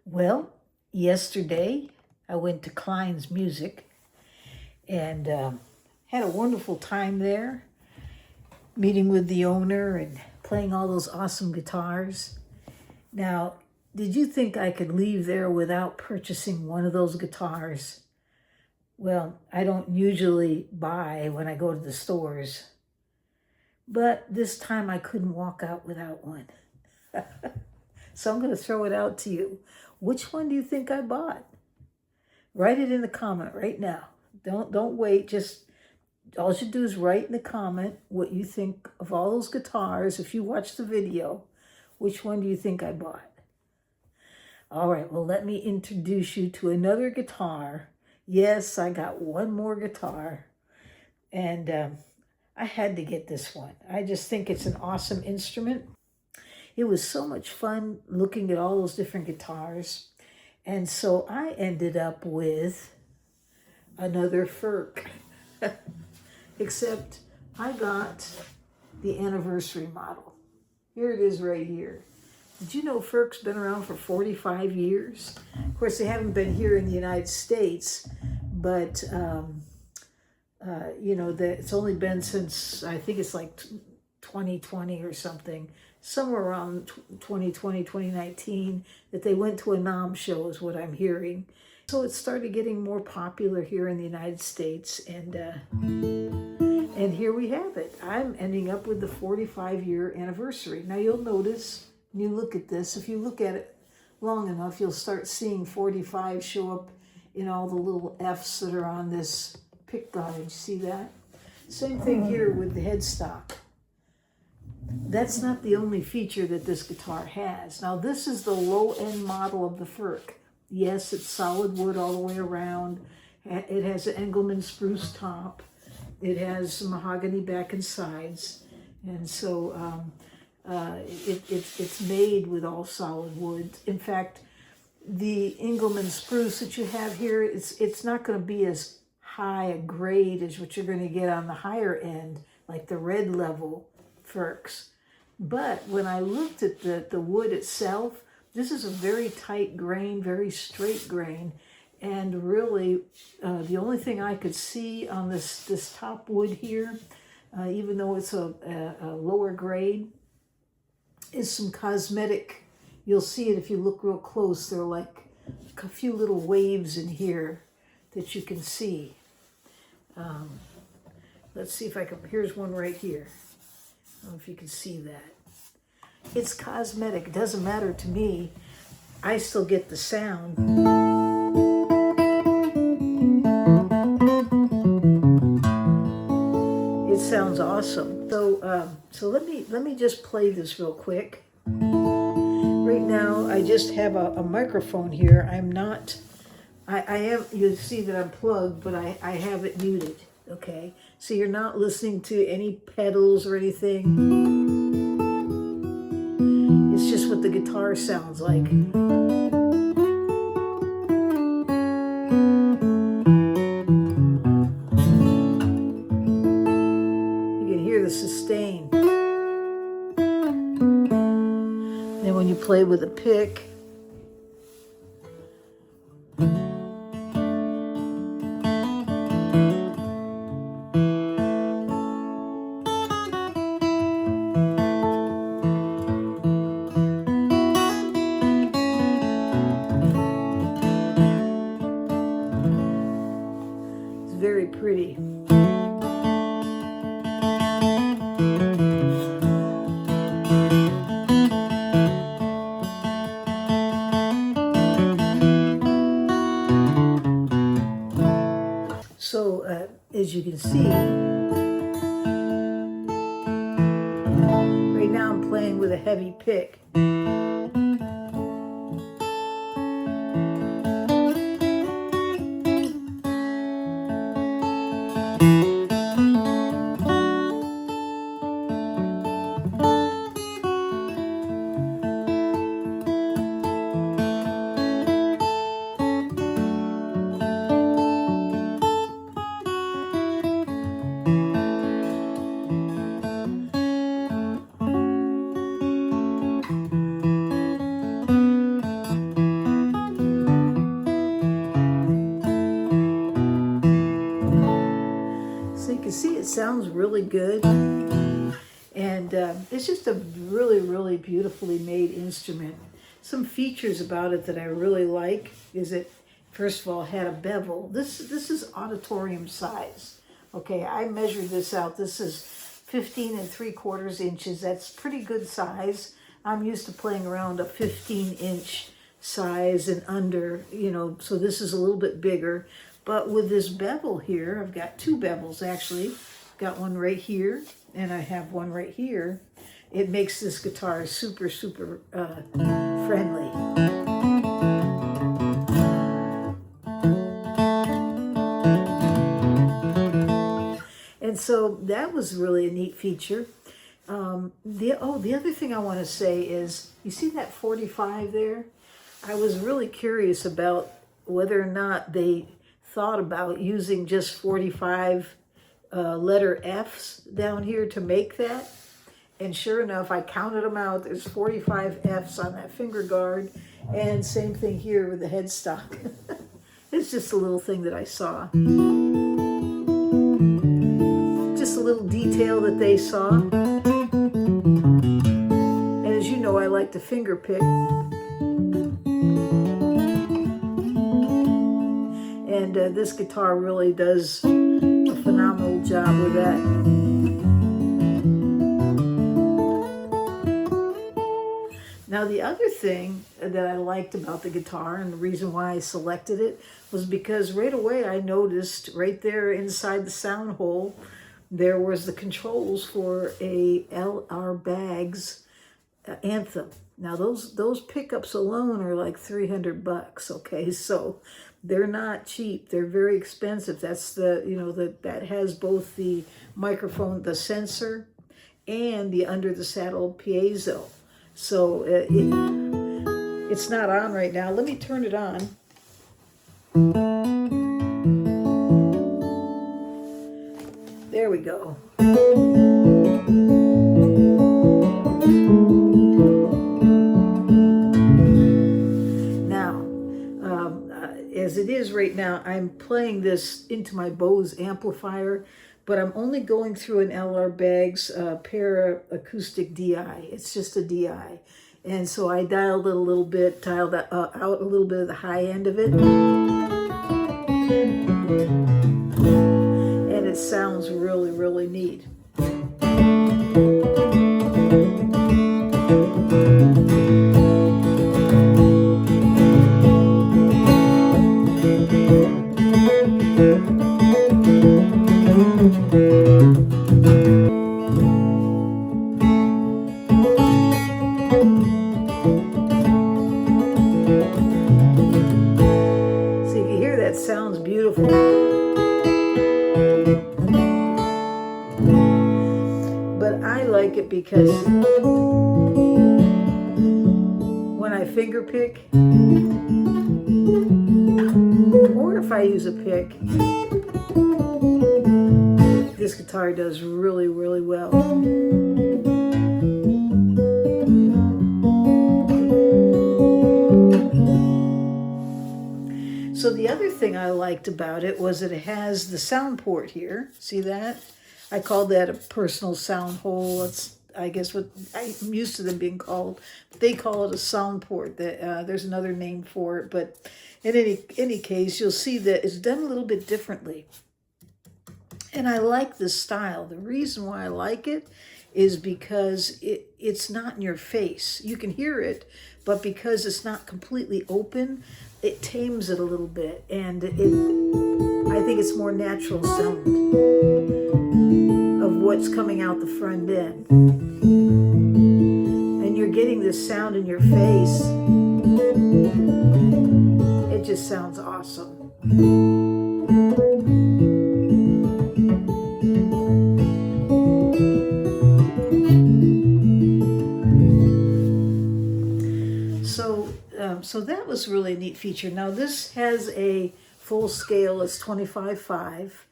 Well, yesterday I went to Kline's Music and had a wonderful time there, meeting with the owner and playing all those awesome guitars. Now, did you think I could leave there without purchasing one of those guitars? Well, I don't usually buy when I go to the stores, but this time I couldn't walk out without one. So I'm going to throw it out to you. Which one do you think I bought? Write it in the comment right now. Don't wait. Just all you do is write in the comment what you think of all those guitars. If you watch the video, which one do you think I bought? All right, well, let me introduce you to another guitar. Yes, I got one more guitar, and I had to get this one. I just think it's an awesome instrument. It was so much fun looking at all those different guitars. And so I ended up with another Furch, except I got the anniversary model. Here it is right here. Did you know Furch's been around for 45 years? Of course, they haven't been here in the United States, but it's only been since, I think it's like 2020 or something, somewhere around 2020, 2019, that they went to a NAMM show is what I'm hearing. So it started getting more popular here in the United States, and here we have it. I'm ending up with the 45-year anniversary. Now you'll notice, when you look at this, if you look at it long enough, you'll start seeing 45 show up in all the little F's that are on this pick guard. You see that? Same thing here with the headstock. That's not the only feature that this guitar has. Now, this is the low-end model of the Furch. Yes, it's solid wood all the way around. It has an Engelmann spruce top. It has mahogany back and sides. And so it's made with all solid wood. In fact, the Engelmann spruce that you have here, it's not going to be as high a grade as what you're going to get on the higher end, like the red level Furch. But when I looked at the wood itself, this is a very tight grain, very straight grain, and really the only thing I could see on this top wood here, even though it's a lower grade, is some cosmetic. You'll see it if you look real close. There are like a few little waves in here that you can see. Let's see if I can, here's one right here. I don't know if you can see that. It's cosmetic. It doesn't matter to me. I still get the sound. It sounds awesome. So let me just play this real quick. Right now, I just have a microphone here. I'm not. I am. You see that I'm plugged, but I have it muted. Okay, so you're not listening to any pedals or anything. It's just what the guitar sounds like. You can hear the sustain. Then when you play with a pick, very pretty. So as you can see, right now I'm playing with a heavy pick. really good. And it's just a really, really beautifully made instrument. Some features about it that I really like is it, first of all, had a bevel. This is auditorium size. Okay, I measured this out. This is 15 3/4 inches. That's pretty good size. I'm used to playing around a 15-inch size and under, you know, so this is a little bit bigger. But with this bevel here, I've got two bevels actually. I've got one right here and I have one right here. It makes this guitar super, super friendly. And so that was really a neat feature. The other thing I want to say is, you see that 45 there? I was really curious about whether or not they thought about using just 45 letter Fs down here to make that. And sure enough, I counted them out. There's 45 Fs on that finger guard. And same thing here with the headstock. It's just a little thing that I saw. Just a little detail that they saw. And as you know, I like to finger pick. And this guitar really does a phenomenal job with that. Now the other thing that I liked about the guitar, and the reason why I selected it, was because right away I noticed right there inside the sound hole, there was the controls for a L.R. Baggs Anthem. Now those pickups alone are like $300, okay? So they're not cheap. They're very expensive. That's the, you know, that has both the microphone, the sensor, and the under the saddle piezo. So it's not on right now. Let me turn it on. There we go. Now, as it is right now, I'm playing this into my Bose amplifier, but I'm only going through an L.R. Baggs Para Acoustic DI. It's just a DI. And so I dialed it a little bit, dialed out a little bit of the high end of it. And it sounds really, really neat. Sounds beautiful. But I like it because when I finger pick, or if I use a pick, this guitar does really, really well. So the other thing I liked about it was that it has the sound port here. See that? I call that a personal sound hole. It's, I guess, what I'm used to them being called. They call it a sound port. There's another name for it, but in any case, you'll see that it's done a little bit differently. And I like this style. The reason why I like it is because it's not in your face. You can hear it, but because it's not completely open, it tames it a little bit, and I think it's more natural sound of what's coming out the front end. And you're getting this sound in your face. It just sounds awesome. So that was really a neat feature. Now this has a full scale, it's 25/5,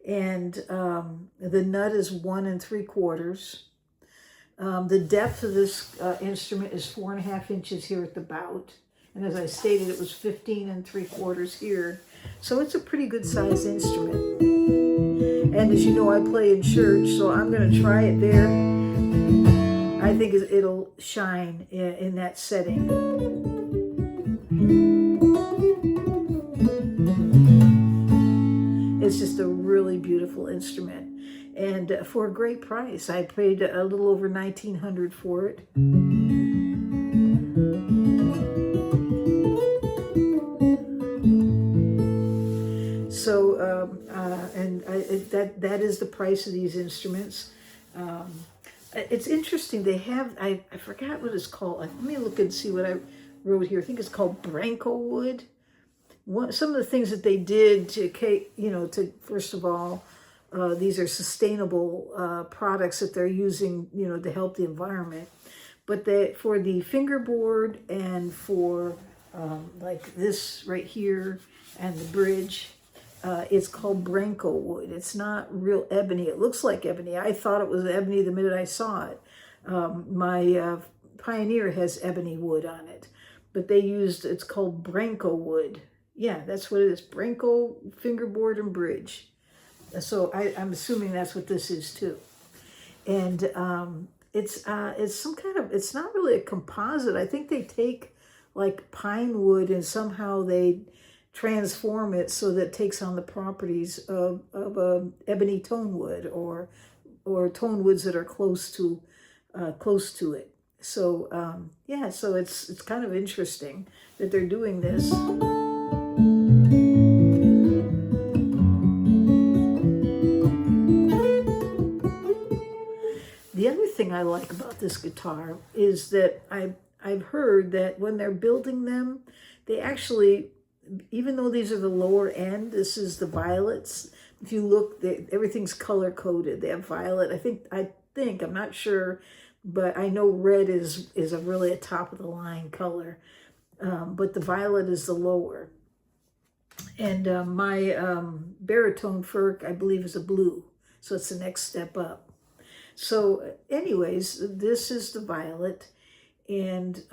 and the nut is 1 3/4. The depth of this instrument is 4.5 inches here at the bout, and as I stated, it was 15 3/4 here. So it's a pretty good size instrument. And as you know, I play in church, so I'm going to try it there. I think it'll shine in that setting. It's just a really beautiful instrument. And for a great price. I paid a little over $1,900 for it. So, that is the price of these instruments. It's interesting. They have, I forgot what it's called. Let me look and see what I wrote here. I think it's called Branco wood. Some of the things that they did to, to first of all, these are sustainable products that they're using, to help the environment. But for the fingerboard and for like this right here and the bridge, it's called Branco wood. It's not real ebony. It looks like ebony. I thought it was ebony the minute I saw it. My Pioneer has ebony wood on it, but it's called Branco wood. Yeah, that's what it is. Branco fingerboard and bridge. So I'm assuming that's what this is too. And it's some kind of, it's not really a composite. I think they take like pine wood and somehow they transform it so that it takes on the properties of ebony tone wood or tone woods that are close to it. So yeah, so it's kind of interesting that they're doing this. The other thing I like about this guitar is that I've heard that when they're building them, they actually, even though these are the lower end, this is the violets. If you look, everything's color coded. They have violet. I think I'm not sure, but I know red is really a top of the line color. But the violet is the lower. And my baritone Furch, I believe, is a blue. So it's the next step up. So anyways, this is the violet, and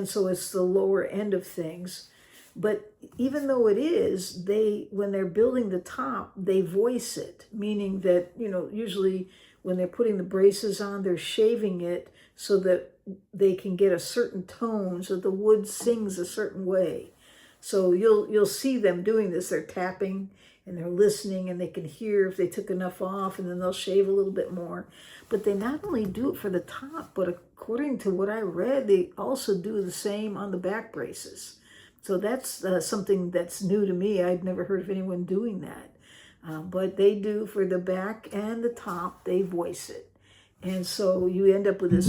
so it's the lower end of things. But even though it is, when they're building the top, they voice it, meaning that, usually when they're putting the braces on, they're shaving it so that they can get a certain tone, so the wood sings a certain way. So you'll see them doing this. They're tapping and they're listening, and they can hear if they took enough off, and then they'll shave a little bit more. But they not only do it for the top, but according to what I read, they also do the same on the back braces. So that's something that's new to me. I'd never heard of anyone doing that. But they do for the back and the top, they voice it. And so you end up with this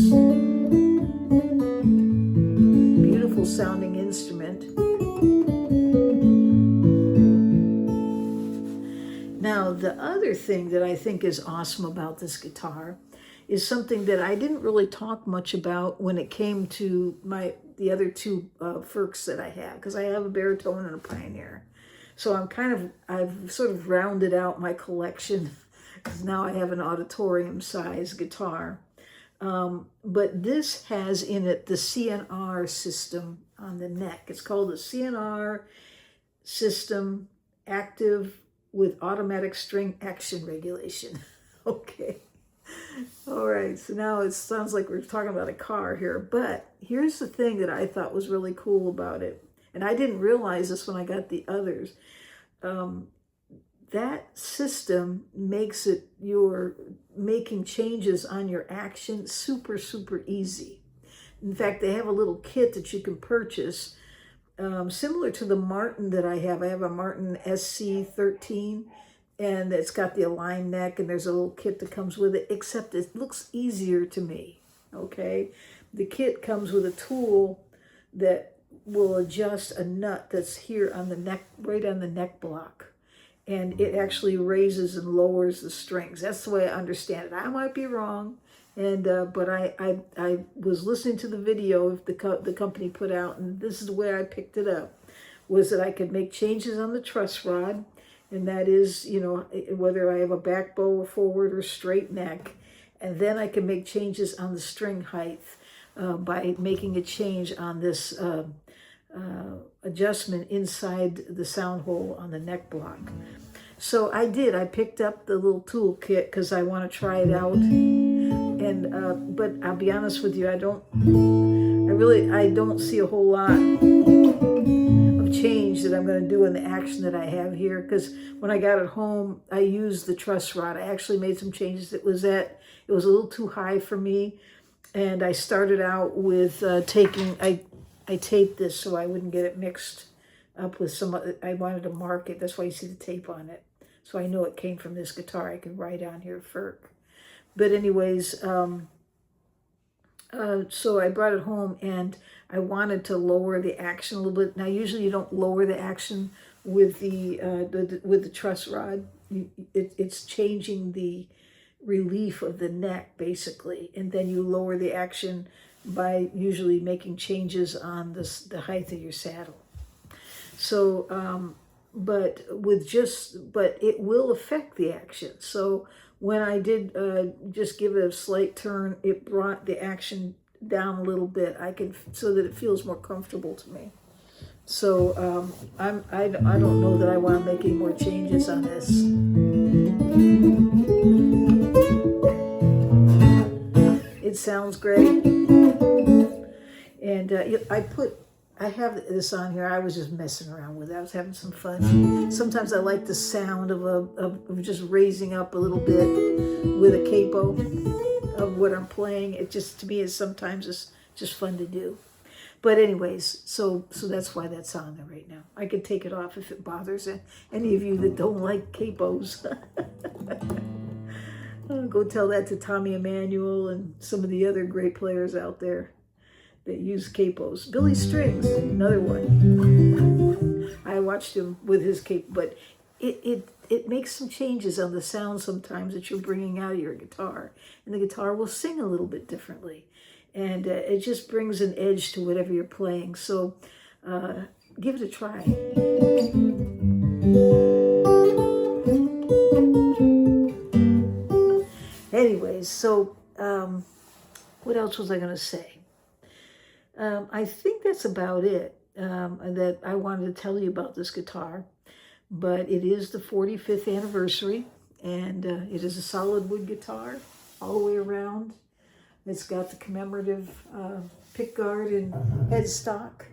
beautiful sounding instrument. Now, the other thing that I think is awesome about this guitar is something that I didn't really talk much about when it came to the other two Furchs that I have, because I have a baritone and a Pioneer. So I've sort of rounded out my collection, because now I have an auditorium size guitar. But this has in it the CNR system on the neck. It's called the CNR system active with automatic string action regulation. Okay. All right. So now it sounds like we're talking about a car here, but here's the thing that I thought was really cool about it. And I didn't realize this when I got the others. That system makes it, you're making changes on your action super, super easy. In fact, they have a little kit that you can purchase similar to the Martin that I have. I have a Martin SC13, and it's got the aligned neck, and there's a little kit that comes with it, except it looks easier to me, okay? The kit comes with a tool that will adjust a nut that's here on the neck, right on the neck block. And it actually raises and lowers the strings. That's the way I understand it. I might be wrong, and but I was listening to the video the company put out, and this is the way I picked it up, was that I could make changes on the truss rod, and that is, whether I have a back bow or forward or straight neck, and then I can make changes on the string height by making a change on this adjustment inside the sound hole on the neck block. So I did. I picked up the little tool kit because I want to try it out. And but I'll be honest with you, I don't see a whole lot of change that I'm going to do in the action that I have here. Because when I got it home, I used the truss rod. I actually made some changes. It was a little too high for me, and I started out with I taped this so I wouldn't get it mixed up with some other. I wanted to mark it. That's why you see the tape on it. So I know it came from this guitar. I can write on here, Furch. But anyways, so I brought it home and I wanted to lower the action a little bit. Now, usually you don't lower the action with the truss rod. It's changing the relief of the neck, basically. And then you lower the action by usually making changes on the height of your saddle. So, but it will affect the action. So when I did just give it a slight turn, it brought the action down a little bit. So that it feels more comfortable to me. So I don't know that I want to make any more changes on this. It sounds great, and I have this on here. I was just messing around with it. I was having some fun. Sometimes I like the sound of just raising up a little bit with a capo of what I'm playing. It just, to me, is sometimes it's just fun to do. But anyways, so that's why that's on there right now. I could take it off if it bothers any of you that don't like capos. Go tell that to Tommy Emmanuel and some of the other great players out there that use capos. Billy Strings, another one. I watched him with his capo, but it makes some changes on the sound sometimes that you're bringing out of your guitar. And the guitar will sing a little bit differently. And it just brings an edge to whatever you're playing. So give it a try. Anyways, so what else was I going to say? I think that's about it that I wanted to tell you about this guitar. But it is the 45th anniversary, and it is a solid wood guitar all the way around. It's got the commemorative pickguard and headstock,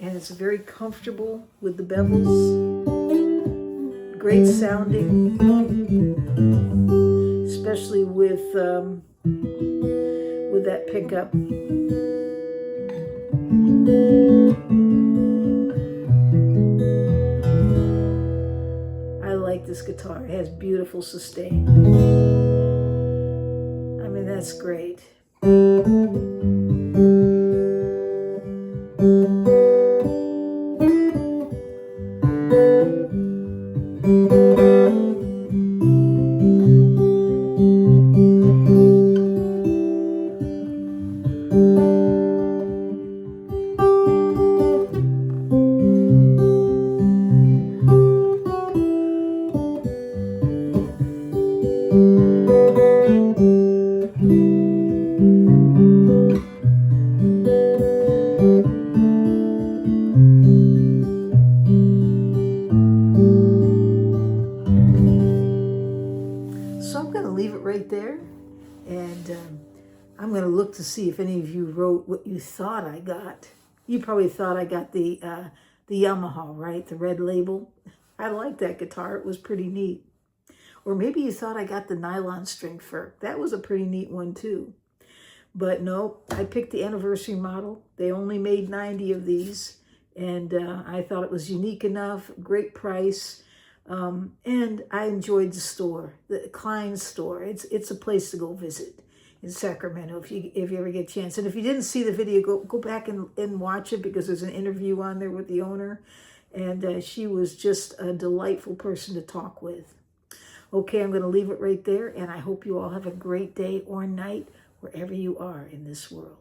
and it's very comfortable with the bevels. Great sounding, especially with that pickup. I like this guitar. It has beautiful sustain. I mean, that's great. Right there, and I'm going to look to see if any of you wrote what you thought I got. You probably thought I got the Yamaha, right? The red label. I like that guitar. It was pretty neat. Or maybe you thought I got the nylon string Furch. That was a pretty neat one too. But no, I picked the anniversary model. They only made 90 of these, and I thought it was unique enough, great price. And I enjoyed the store, the Kline store. It's a place to go visit in Sacramento if you ever get a chance. And if you didn't see the video, go back and watch it, because there's an interview on there with the owner, and she was just a delightful person to talk with. Okay, I'm going to leave it right there, and I hope you all have a great day or night wherever you are in this world.